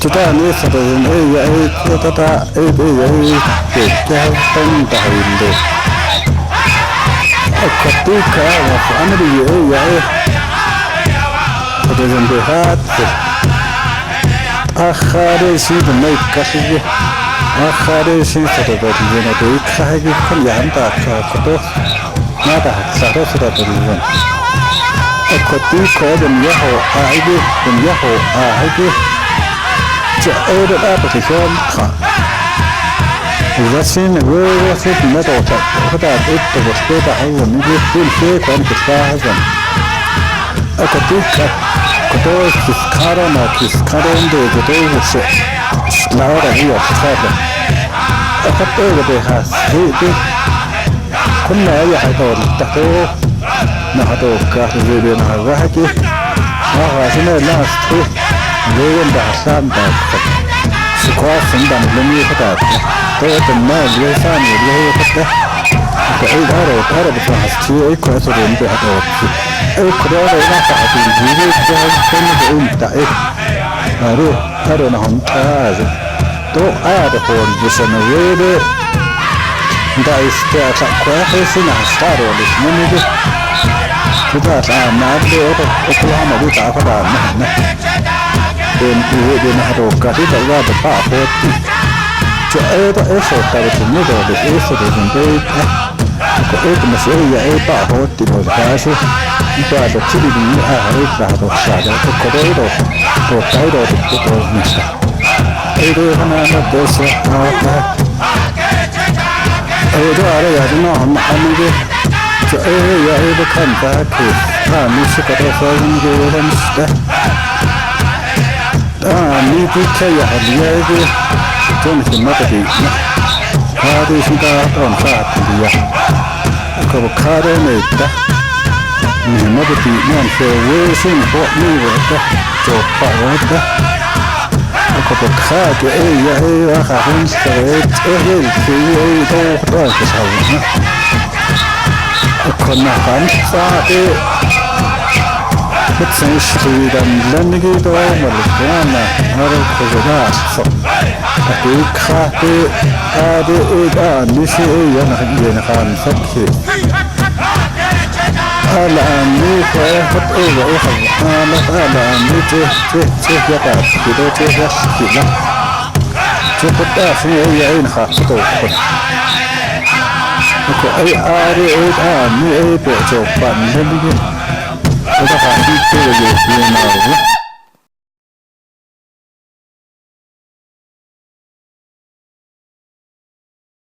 kita ni sadarin ya tata ya tahinde akatika wa amri ya sadarin behat akhare si mai kasige akhare si sadarin na de khagi kan yanta ka to nada saro sadarin akatika dan yaho aige dan yaho aige أول الآب تشوم خا وزين وزين مدة وتبدأ بتبص أول نيجي كل شيء كان تستاهل أكتيك كتوه تسكارا ما تسكارون ده كتوه شيء لا ولا هي تسكارا أكتوه بهاس هي كنا أي حاجة تحتوه نحتوه كافي بينا راحتي ما غاشنا لا استوه لين بحسام تاك سكوا سندان لمي كتاب تو ما ليسان اللي كتاب تعيد هذا بتحس شيء أي كويس اللي بيحطه أي كرار إذا تحت الجيل ده كم بقول تعيد هذا نهم هذا تو هذا هو الجسم ويده ده يستطيع كويس نحصار ولا شنو ده كده ما أدري أكلها ما بيتعرف هذا بين هذوك كذا لا بقى فوتي جاء إيش ترى تنيدو بإيش ترى بيت كأيت مسؤولية أي بقى فوتي بالكاسي بعد تري من أهريك بعد الشارع كذا توتايدو تكتو نسا أيدو هنا ندرس أيدو على يدنا هم حميدو جاء يا أيدو كان باكي مش كذا فاهم جوه مشته نيجي كي هاليادي تونس ما تدي هذه شيء تون فات ديا كبكارة نيتا ما تدي نون في ويسين فوق نيوتا توبا وتا كبكارة أي خافين سويت أهل في تو راس سوينا كنا كان فاتي بتسنشتيدن لنجي دوام الكلام هذا كذا صح أكيد خاطي هذا إذا نشي ينخان سبكي الآن نيجي خط إيه الآن نيجي يقع كده تيجي لا تبدأ في عين خاطته أي إذا نيجي بيجوا بان لنجي هذا حديث كذا يجي معه